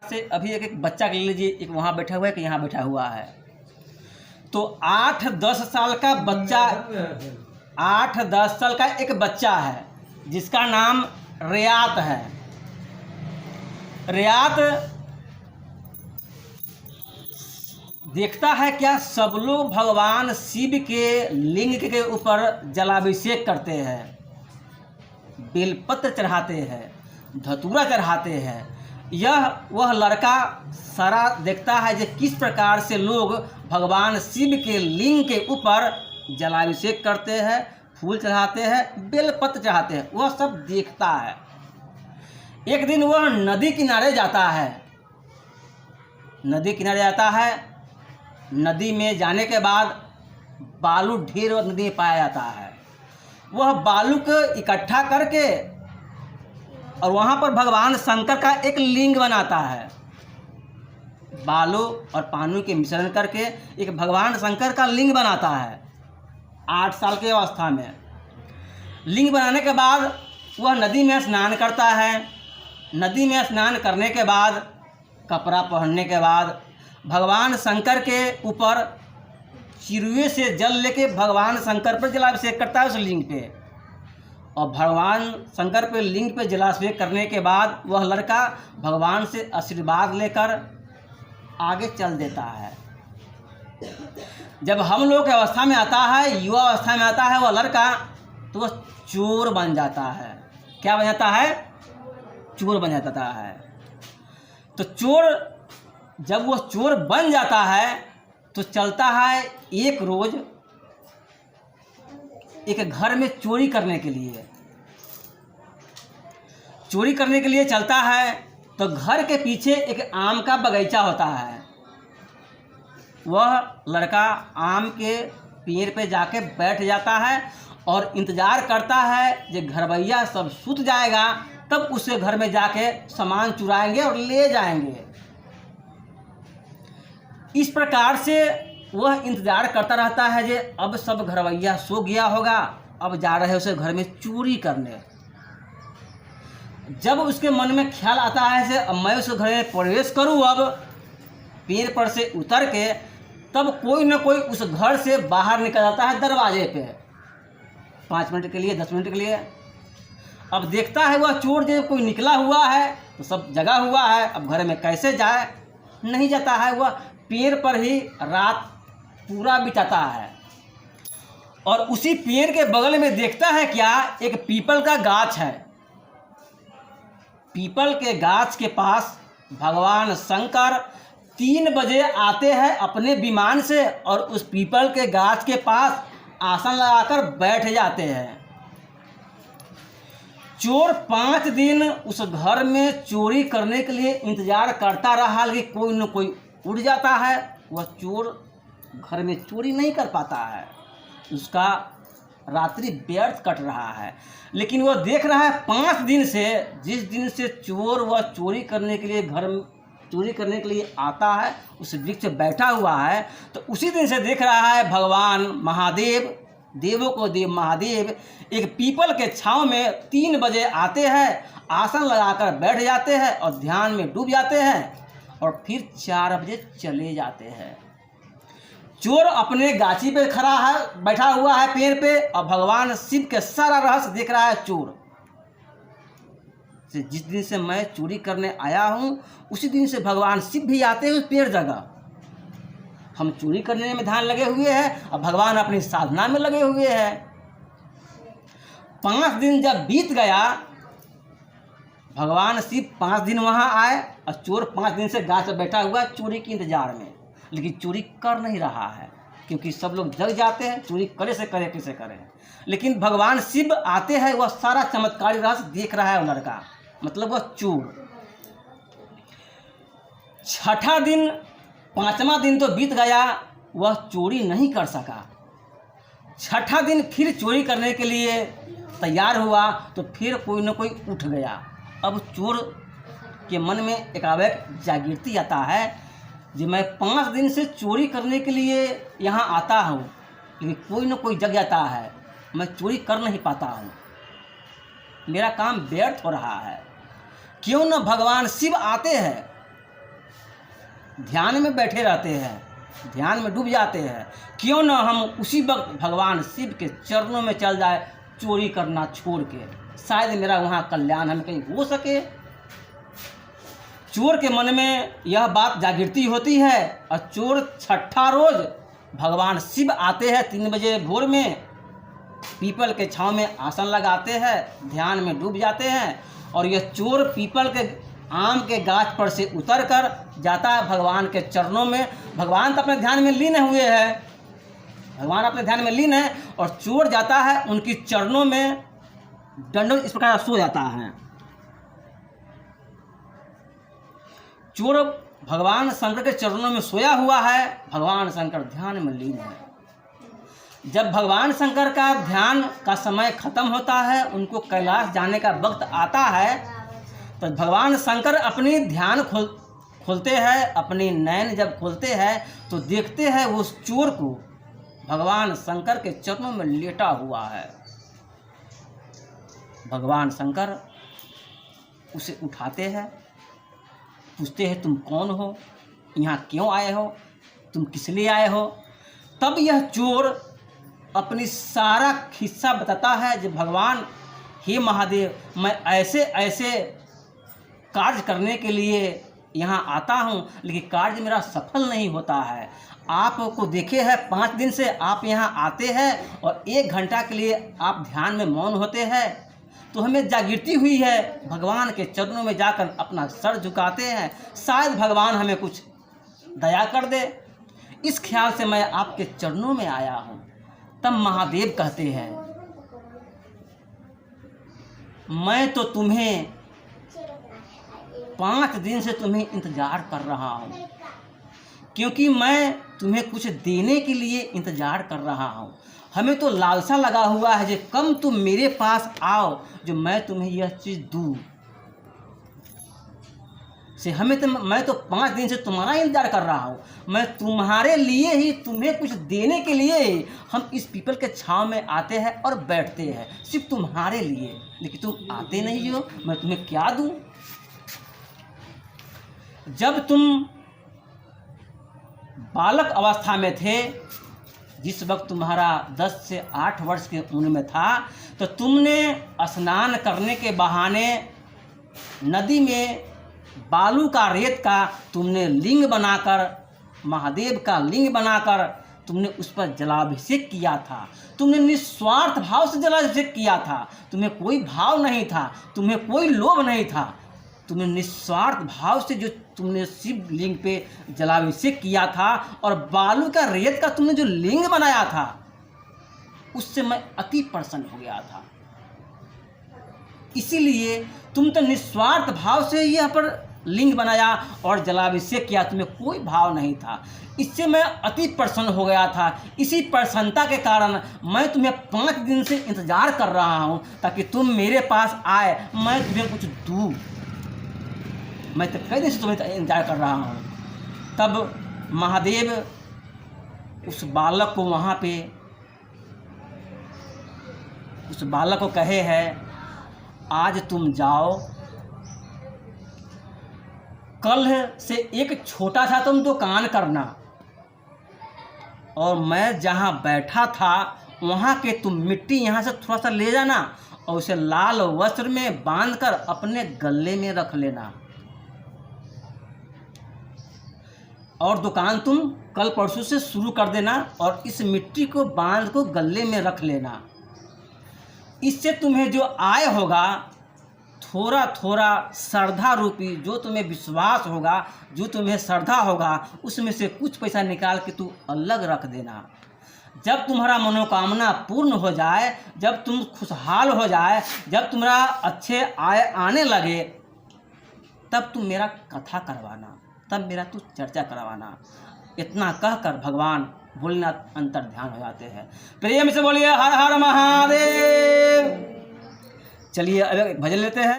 से अभी एक एक बच्चा ले लीजिए, एक वहाँ बैठा हुआ है, कि यहाँ बैठा हुआ है। तो 8-10 साल का बच्चा, 8-10 साल का एक बच्चा है जिसका नाम रियात है। रियात देखता है क्या, सब लोग भगवान शिव के लिंग के ऊपर जलाभिषेक करते हैं, बेलपत्र चढ़ाते हैं, धतूरा चढ़ाते हैं। वह लड़का सारा देखता है कि किस प्रकार से लोग भगवान शिव के लिंग के ऊपर जलाभिषेक करते हैं, फूल चढ़ाते हैं, बेलपत्र चढ़ाते हैं, वह सब देखता है। एक दिन वह नदी किनारे जाता है। नदी किनारे जाता है, नदी में जाने के बाद बालू ढेर नदी में पाया जाता है। वह बालू को इकट्ठा करके और वहाँ पर भगवान शंकर का एक लिंग बनाता है। बालू और पानी के मिश्रण करके एक भगवान शंकर का लिंग बनाता है 8 साल की अवस्था में। लिंग बनाने के बाद वह नदी में स्नान करता है। नदी में स्नान करने के बाद, कपड़ा पहनने के बाद, भगवान शंकर के ऊपर चिरुए से जल लेके भगवान शंकर पर जलाभिषेक करता है उस लिंग पे। और भगवान शंकर पे लिंग पे जलाभिषेक करने के बाद वह लड़का भगवान से आशीर्वाद लेकर आगे चल देता है। जब हम लोग की अवस्था में आता है, युवा अवस्था में आता है वह लड़का, तो वह चोर बन जाता है। क्या बन जाता है? चोर बन जाता है। तो चोर, जब वह चोर बन जाता है तो चलता है एक रोज एक घर में चोरी करने के लिए। चोरी करने के लिए चलता है तो घर के पीछे एक आम का बगीचा होता है। वह लड़का आम के पेड़ पे जाके बैठ जाता है और इंतज़ार करता है कि घरवैया सब सूत जाएगा, तब उसे घर में जाके सामान चुराएंगे और ले जाएंगे। इस प्रकार से वह इंतज़ार करता रहता है कि अब सब घरवैया सो गया होगा, अब जा रहे हैं उसे घर में चोरी करने। जब उसके मन में ख्याल आता है कि अब मैं उस घर में प्रवेश करूं, अब पेड़ पर से उतर के, तब कोई न कोई उस घर से बाहर निकल जाता है दरवाजे पे 5 मिनट के लिए, 10 मिनट के लिए। अब देखता है वह चोर जब कोई निकला हुआ है तो सब जगा हुआ है, अब घर में कैसे जाए, नहीं जाता है। वह पेड़ पर ही रात पूरा बिताता है। और उसी पेड़ के बगल में देखता है क्या, एक पीपल का गाछ है। पीपल के गाछ के पास भगवान शंकर 3 बजे आते हैं अपने विमान से और उस पीपल के गाछ के पास आसन लगाकर बैठ जाते हैं। चोर 5 दिन उस घर में चोरी करने के लिए इंतजार करता रहा, लेकिन कोई न कोई उड़ जाता है। वह चोर घर में चोरी नहीं कर पाता है, उसका रात्रि व्यर्थ कट रहा है। लेकिन वह देख रहा है 5 दिन से, जिस दिन से चोर वह चोरी करने के लिए घर में चोरी करने के लिए आता है, उस वृक्ष पे बैठा हुआ है, तो उसी दिन से देख रहा है भगवान महादेव, देवों को देव महादेव एक पीपल के छांव में 3 बजे आते हैं, आसन लगाकर बैठ जाते हैं और ध्यान में डूब जाते हैं और फिर 4 बजे चले जाते हैं। चोर अपने गाछी पे खड़ा है, बैठा हुआ है पेड़ पे, और भगवान शिव के सारा रहस्य देख रहा है। चोर से जिस दिन से मैं चोरी करने आया हूँ, उसी दिन से भगवान शिव भी आते हैं उस पेड़ जगह। हम चोरी करने में ध्यान लगे हुए हैं और भगवान अपनी साधना में लगे हुए हैं। 5 दिन जब बीत गया, भगवान शिव 5 दिन वहाँ आए और चोर 5 दिन से गाछ पर बैठा हुआ है चोरी के इंतजार में, लेकिन चोरी कर नहीं रहा है क्योंकि सब लोग जग जाते हैं। चोरी करे से करे, कैसे करें, लेकिन भगवान शिव आते हैं, वह सारा चमत्कारी रहस्य देख रहा है वो लड़का, मतलब वह चोर। 6ठा दिन, 5वां दिन तो बीत गया, वह चोरी नहीं कर सका। 6ठा दिन फिर चोरी करने के लिए तैयार हुआ तो फिर कोई न कोई उठ गया। अब चोर के मन में एकाएक जागृति आता है कि मैं 5 दिन से चोरी करने के लिए यहाँ आता हूँ, लेकिन कोई न कोई जग जाता है, मैं चोरी कर नहीं पाता हूँ, मेरा काम व्यर्थ हो रहा है। क्यों न भगवान शिव आते हैं ध्यान में बैठे रहते हैं, ध्यान में डूब जाते हैं। क्यों न हम उसी वक्त भगवान शिव के चरणों में चल जाए, चोरी करना छोड़ के, शायद मेरा वहाँ कल्याण हमें कहीं हो सके। चोर के मन में यह बात जागृति होती है और चोर छठा रोज भगवान शिव आते हैं 3 बजे भोर में, पीपल के छांव में आसन लगाते हैं, ध्यान में डूब जाते हैं। और यह चोर पीपल के आम के गाछ पर से उतर कर जाता है भगवान के चरणों में। भगवान तो अपने ध्यान में लीन हुए हैं, भगवान अपने ध्यान में लीन है, और चोर जाता है उनकी चरणों में दंडवत इस प्रकार सो जाता है। चोर भगवान शंकर के चरणों में सोया हुआ है, भगवान शंकर ध्यान में लीन है। जब भगवान शंकर का ध्यान का समय खत्म होता है, उनको कैलाश जाने का वक्त आता है, तो भगवान शंकर अपनी ध्यान खोलते हैं, अपनी नैन जब खोलते हैं तो देखते हैं उस चोर को भगवान शंकर के चरणों में लेटा हुआ है। भगवान शंकर उसे उठाते हैं, पूछते हैं तुम कौन हो, यहाँ क्यों आए हो, तुम किस लिए आए हो। तब यह चोर अपनी सारा किस्सा बताता है, जब भगवान हे महादेव, मैं ऐसे ऐसे कार्य करने के लिए यहाँ आता हूँ, लेकिन कार्य मेरा सफल नहीं होता है। आपको देखे हैं 5 दिन से आप यहाँ आते हैं और 1 घंटा के लिए आप ध्यान में मौन होते हैं, तो हमें जागृति हुई है, भगवान के चरणों में जाकर अपना सर झुकाते हैं, शायद भगवान हमें कुछ दया कर दे, इस ख्याल से मैं आपके चरणों में आया हूँ। तब महादेव कहते हैं, मैं तो तुम्हें 5 दिन से तुम्हें इंतजार कर रहा हूँ, क्योंकि मैं तुम्हें कुछ देने के लिए इंतजार कर रहा हूँ। हमें तो लालसा लगा हुआ है, जो कम तुम मेरे पास आओ, जो मैं तुम्हें यह चीज़ दूँ से मैं तो 5 दिन से तुम्हारा इंतजार कर रहा हूँ। मैं तुम्हारे लिए ही, तुम्हें कुछ देने के लिए ही हम इस पीपल के छांव में आते हैं और बैठते हैं, सिर्फ तुम्हारे लिए, लेकिन तुम आते नहीं हो, मैं तुम्हें क्या दूँ। जब तुम बालक अवस्था में थे, जिस वक्त तुम्हारा 10 से 8 वर्ष के उम्र में था, तो तुमने स्नान करने के बहाने नदी में बालू का, रेत का तुमने लिंग बनाकर, महादेव का लिंग बनाकर तुमने उस पर जलाभिषेक किया था। तुमने निस्वार्थ भाव से जलाभिषेक किया था, तुम्हें कोई भाव नहीं था, तुम्हें कोई लोभ नहीं था, तुमने निस्वार्थ भाव से जो तुमने शिव लिंग पे जलाभिषेक किया था और बालू का, रेत का तुमने जो लिंग बनाया था, उससे मैं अति प्रसन्न हो गया था। इसीलिए तुम तो निस्वार्थ भाव से यहाँ पर लिंग बनाया और जलाभिषेक किया, तुम्हें कोई भाव नहीं था, इससे मैं अति प्रसन्न हो गया था। इसी प्रसन्नता के कारण मैं तुम्हें 5 दिन से इंतजार कर रहा हूँ, ताकि तुम मेरे पास आए, मैं तुम्हें कुछ दूँ। मैं तो कई दिन से तुम्हें इंतजार कर रहा हूँ। तब महादेव उस बालक को वहाँ पे, उस बालक को कहे है, आज तुम जाओ, कल से एक छोटा सा तुम दुकान करना, और मैं जहाँ बैठा था वहाँ के तुम मिट्टी यहाँ से थोड़ा सा ले जाना और उसे लाल वस्त्र में बांधकर अपने गले में रख लेना, और दुकान तुम कल परसों से शुरू कर देना, और इस मिट्टी को बांध को गले में रख लेना। इससे तुम्हें जो आय होगा, थोड़ा थोड़ा श्रद्धा रूपी, जो तुम्हें विश्वास होगा, जो तुम्हें श्रद्धा होगा, उसमें से कुछ पैसा निकाल के तू अलग रख देना। जब तुम्हारा मनोकामना पूर्ण हो जाए, जब तुम खुशहाल हो जाए, जब तुम्हारा अच्छे आय आने लगे, तब तुम मेरा कथा करवाना, तब मेरा तू चर्चा करवाना। इतना कहकर भगवान भोलेनाथ अंतर ध्यान हो जाते हैं। प्रेम से बोलिए हर हर महादेव। चलिए अब भजन लेते हैं।